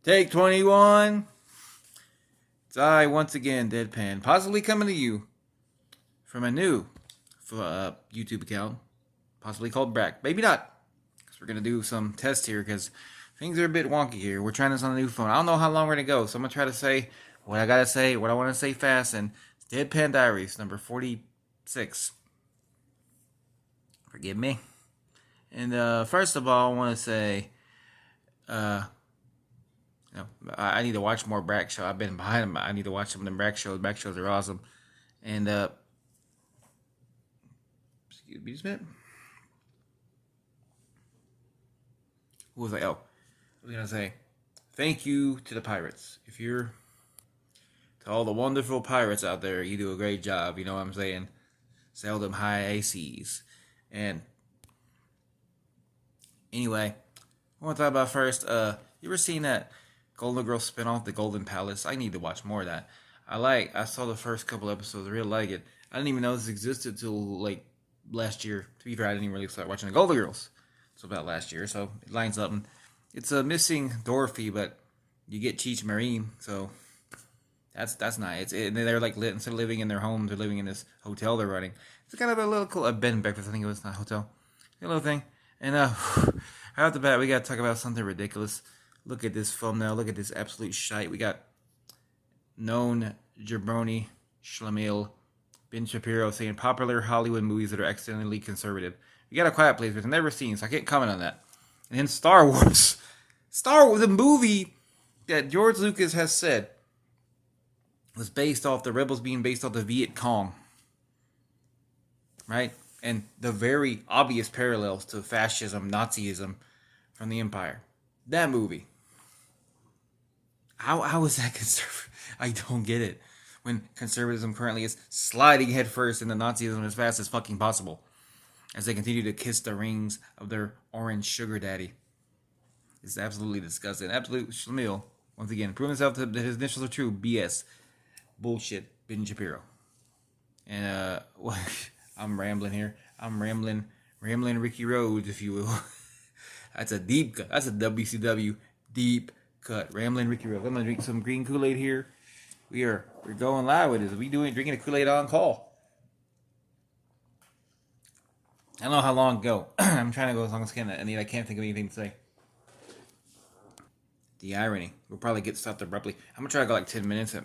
Take 21. It's I once again, Deadpan, possibly coming to you from a new YouTube account, possibly called Brack. Maybe not, because we're going to do some tests here, because things are a bit wonky here. We're trying this on a new phone. I don't know how long we're going to go, so I'm going to try to say what I got to say, what I want to say fast, and Deadpan Diaries, number 46. Forgive me. And first of all, I want to say, I need to watch more Brack show. I've been behind them. I need to watch some of them Brack shows. Brack shows are awesome. And excuse me just a minute. What was I? Oh, I was gonna say thank you to the pirates. If you're to all the wonderful pirates out there, you do a great job. You know what I'm saying? Sail them high seas. And anyway, I want to talk about first. You ever seen that Golden Girls spinoff, The Golden Palace? I need to watch more of that. I saw the first couple episodes. I really like it. I didn't even know this existed till like last year. To be fair, I didn't even really start watching The Golden Girls. It's about last year, so it lines up. And it's a missing Dorothy, but you get Cheech Marine, so that's nice. They're like instead of living in their homes, they're living in this hotel they're running. It's kind of a little cool. A bed and breakfast, I think it was, not a hotel. A little thing. And right off the bat, we got to talk about something ridiculous. Look at this thumbnail. Look at this absolute shite. We got known jabroni Schlemiel Ben Shapiro saying popular Hollywood movies that are accidentally conservative. We got A Quiet Place, which I've never seen, so I can't comment on that. And then Star Wars. Star Wars, the movie that George Lucas has said was based off the rebels being based off the Viet Cong. Right? And the very obvious parallels to fascism, Nazism from the Empire. That movie. How is that conservative? I don't get it. When conservatism currently is sliding headfirst into Nazism as fast as fucking possible. As they continue to kiss the rings of their orange sugar daddy. It's absolutely disgusting. Absolute schlemiel. Once again, proving himself that his initials are true. BS. Bullshit. Ben Shapiro. And, I'm rambling here. I'm rambling Ricky Rhodes, if you will. That's a deep cut. That's a WCW deep cut. Rambling Ricky Rhodes. I'm gonna drink some green Kool-Aid here. We're going live with this. Drinking a Kool-Aid on call. I don't know how long ago. I'm trying to go as long as I can. I can't think of anything to say. The irony. We'll probably get stopped abruptly. I'm gonna try to go like 10 minutes at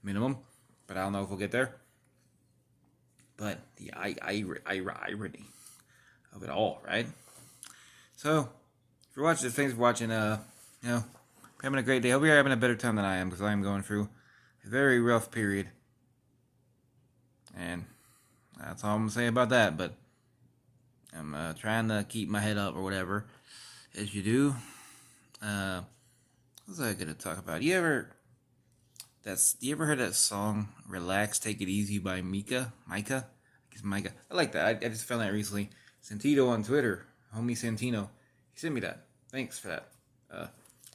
minimum, but I don't know if we'll get there. But the irony of it all, right? So, if you're watching this, thanks for watching. Having a great day. Hope you're having a better time than I am, because I am going through a very rough period. And that's all I'm going to say about that, but I'm trying to keep my head up or whatever, as you do. What was I going to talk about? You ever heard that song, Relax, Take It Easy by Micah? It's Micah. I like that. I just found that recently. Santino on Twitter, homie Santino, he sent me that. Thanks for that.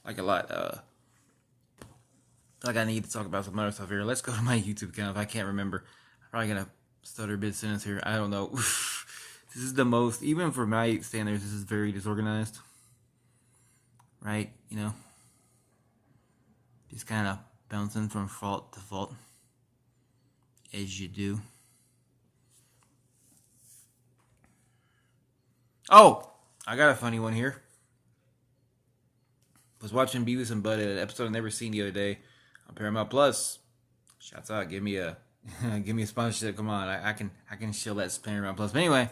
Like a lot. I feel like I need to talk about some other stuff here. Let's go to my YouTube account if I can't remember. I'm probably going to stutter a bit sentence here. I don't know. This is the most, even for my standards, this is very disorganized. Right? You know? Just kind of bouncing from fault to fault. As you do. Oh! I got a funny one here. Was watching Beavis and Butthead, an episode I've never seen the other day on Paramount Plus. Shouts out, give me a sponsorship. Come on, I can shill that Paramount Plus. But anyway,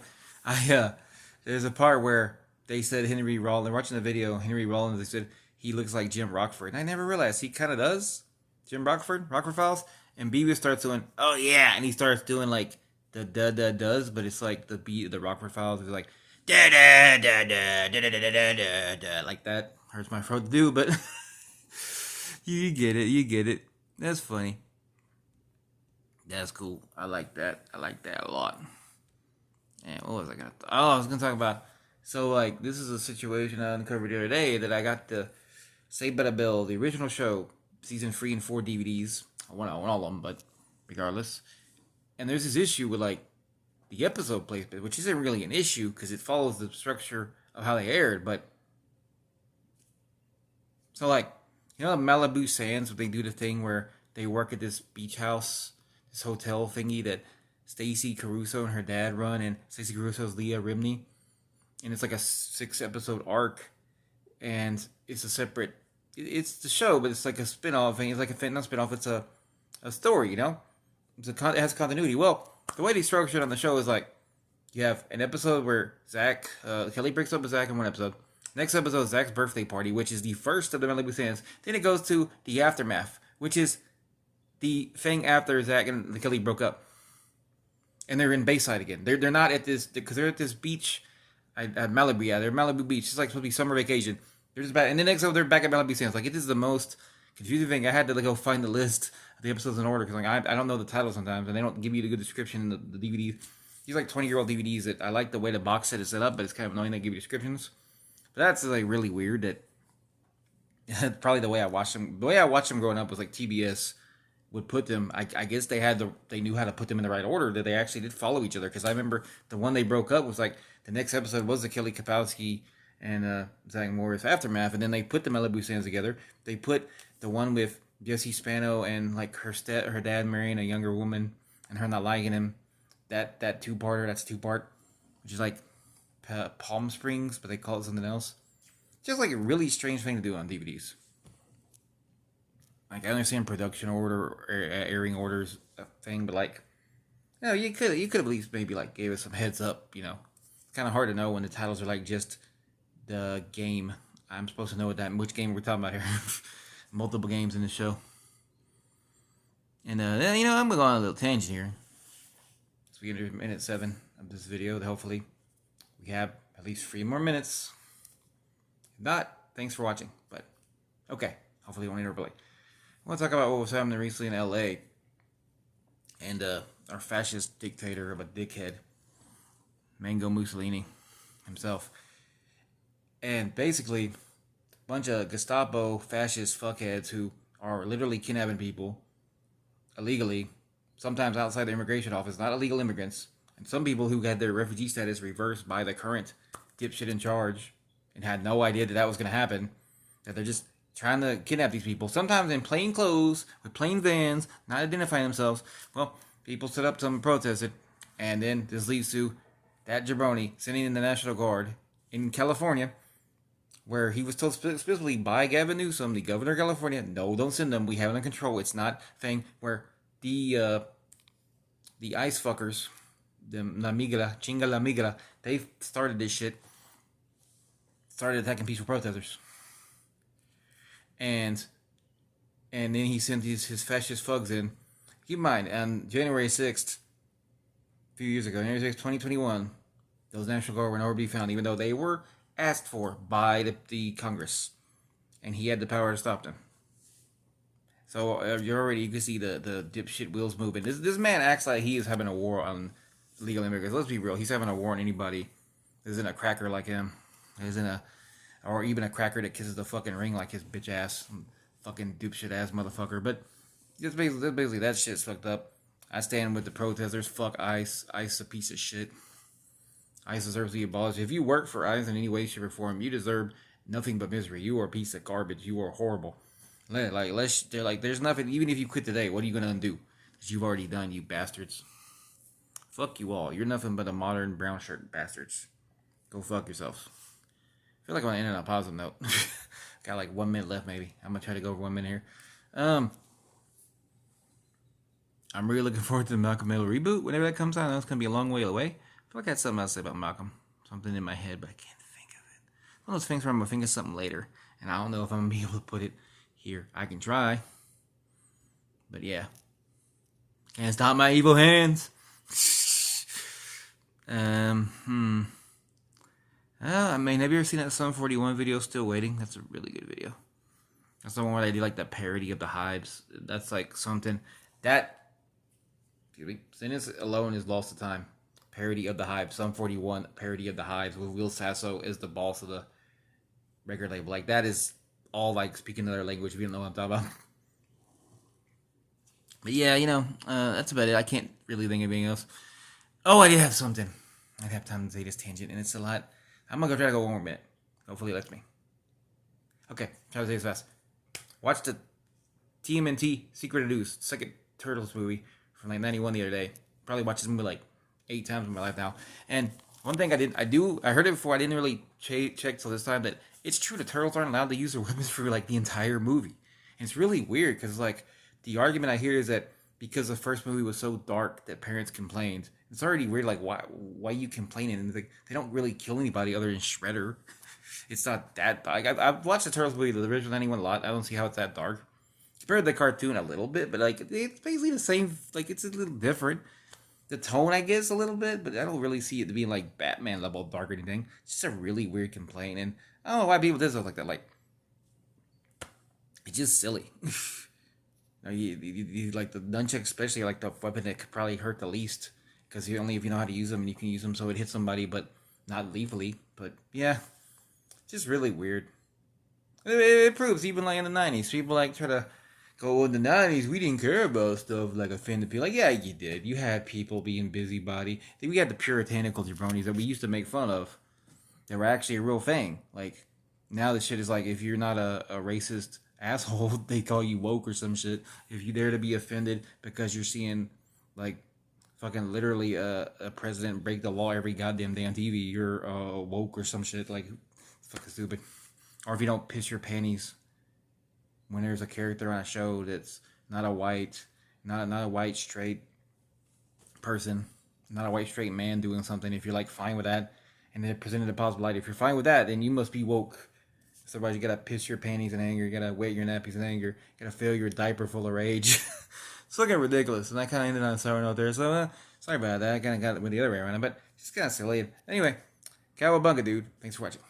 there's a part where they said Henry Rollins. Watching the video, Henry Rollins. They said he looks like Jim Rockford, and I never realized he kind of does. Jim Rockford Files, and Beavis starts doing, oh yeah, and he starts doing like the does, but it's like the beat of the Rockford Files is like da da da da da da da da da like that. Hurts my throat to do, but you get it. That's funny. That's cool. I like that a lot. And what was I gonna? I was gonna talk about. So like, this is a situation I uncovered the other day that I got the Saved by the Bell, the original show, season 3 and 4 DVDs. I want all of them, but regardless. And there's this issue with like the episode placement, which isn't really an issue because it follows the structure of how they aired, but So like, Malibu Sands, they do the thing where they work at this beach house, this hotel thingy that Stacey Caruso and her dad run, and Stacey Caruso's Leah Remini, and it's like a 6 episode arc, and it's a separate. It's the show, but it's like a spin-off thing. It's like not spin-off. It's a story, it has continuity. Well, the way they structure it on the show is like you have an episode where Kelly breaks up with Zach in one episode. Next episode is Zach's birthday party, which is the first of the Malibu Sands. Then it goes to the aftermath, which is the thing after Zach and Kelly broke up, and they're in Bayside again. They're not at this because they're at this beach at Malibu. Yeah, they're Malibu Beach. It's like supposed to be summer vacation. They're just back, and the next episode they're back at Malibu Sands. Like it is the most confusing thing. I had to go find the list of the episodes in order because I don't know the title sometimes, and they don't give you the good description in the DVDs. These like 20-year-old DVDs that I like the way the box set is set up, but it's kind of annoying they give you descriptions. But that's like really weird. That probably the way I watched them. The way I watched them growing up was like TBS would put them. I guess they knew how to put them in the right order. That they actually did follow each other. Because I remember the one they broke up was like the next episode was the Kelly Kapowski and Zach Morris aftermath, and then they put the Malibu Sands together. They put the one with Jesse Spano and like her dad marrying a younger woman and her not liking him. That two-parter. That's two-part, which is like Palm Springs, but they call it something else. Just like a really strange thing to do on DVDs. Like I understand production order or airing orders thing, but like, you could have at least maybe like gave us some heads up. It's kind of hard to know when the titles are like just the game. I'm supposed to know which game we're talking about here. Multiple games in the show. And then I'm going on a little tangent here. So we get to minute 7 of this video. Hopefully we have at least 3 more minutes. If not, thanks for watching. But okay, hopefully you won't interrupt. I want to talk about what was happening recently in LA and our fascist dictator of a dickhead, Mango Mussolini himself. And basically, a bunch of Gestapo fascist fuckheads who are literally kidnapping people illegally, sometimes outside the immigration office, not illegal immigrants, and some people who had their refugee status reversed by the current dipshit in charge and had no idea that was going to happen, that they're just trying to kidnap these people, sometimes in plain clothes, with plain vans, not identifying themselves. Well, people stood up, some protested, and then this leads to that jabroni sending in the National Guard in California, where he was told specifically by Gavin Newsom, the governor of California, no, don't send them, we have it under control. It's not a thing where the ice fuckers, the La Migra, Chinga La Migra, they started this shit, started attacking peaceful protesters. And then he sent his fascist thugs in. Keep in mind, on January 6th, a few years ago, January 6th, 2021, those National Guard were nowhere to be found, even though they were asked for by the Congress. And he had the power to stop them. So you can see the dipshit wheels moving. This man acts like he is having a war on illegal immigrants. Let's be real. He's having a war on anybody that isn't a cracker like him. Or even a cracker that kisses the fucking ring like his bitch ass. Fucking dipshit ass motherfucker. But just basically that shit's fucked up. I stand with the protesters. Fuck ICE. ICE a piece of shit. ICE deserves to be abolished. If you work for ICE in any way, shape, or form, you deserve nothing but misery. You are a piece of garbage. You are horrible. They're like, there's nothing. Even if you quit today, what are you gonna undo? Because you've already done, you bastards. Fuck you all. You're nothing but a modern brown shirt bastards. Go fuck yourselves. I feel like I'm gonna end on a positive note. Got like 1 minute left, maybe. I'm gonna try to go over 1 minute here. I'm really looking forward to the Malcolm Middle reboot whenever that comes out. I know it's gonna be a long way away. I feel like I had something else to say about Malcolm. Something in my head, but I can't think of it. One of those things where I'm gonna think of something later, and I don't know if I'm gonna be able to put it here. I can try. But yeah. Can't stop my evil hands. I mean, have you ever seen that Sum 41 video, Still Waiting? That's a really good video. That's the one where they do like that parody of the Hives. That's like something that, sentence alone is lost to time. Parody of the Hives. Sum 41 parody of the Hives with Will Sasso as the boss of the record label. Like that is all like speaking another language if you don't know what I'm talking about. But yeah, that's about it. I can't really think of anything else. Oh, I did have something. I'd have time to say this tangent, and it's a lot. I'm gonna try to go 1 more minute. Hopefully it lets me. Okay. Okay, try to say this fast. Watched the TMNT Secret of News second Turtles movie from like '91 the other day. Probably watched this movie like 8 times in my life now. And one thing I heard it before. I didn't really check till this time that it's true the turtles aren't allowed to use their weapons for like the entire movie. And it's really weird because like the argument I hear is that because the first movie was so dark that parents complained. It's already weird. Like why you complaining? And like they don't really kill anybody other than Shredder. It's not that dark. I've watched the Turtles movie, the original anyone a lot. I don't see how it's that dark. Compared to the cartoon a little bit, but like it's basically the same. Like it's a little different. The tone, I guess, a little bit, but I don't really see it being like Batman level dark or anything. It's just a really weird complaint, and I don't know why people do stuff like that. Like it's just silly. You like the nunchuck, especially like the weapon that could probably hurt the least, because only if you know how to use them, and you can use them so it hits somebody, but not lethally. But yeah, just really weird. It proves even like in the '90s, people like try to go in the '90s. We didn't care about stuff like offended people. Like yeah, you did. You had people being busybody. We had the puritanical jabronis that we used to make fun of. That were actually a real thing. Like now, the shit is like if you're not a racist asshole, they call you woke or some shit. If you dare to be offended because you're seeing like fucking literally a president break the law every goddamn damn TV, you're woke or some shit. Like fucking stupid. Or if you don't piss your panties when there's a character on a show that's not a white straight person, not a white straight man doing something. If you're like fine with that, and they're presented a possible light, if you're fine with that, then you must be woke. So otherwise, you gotta piss your panties in anger. You gotta wet your nappies in anger. You gotta fill your diaper full of rage. It's looking ridiculous, and I kind of ended on a sour note there. So sorry about that. I kind of got it with the other way around, but it's kind of silly. Anyway, cowabunga, dude. Thanks for watching.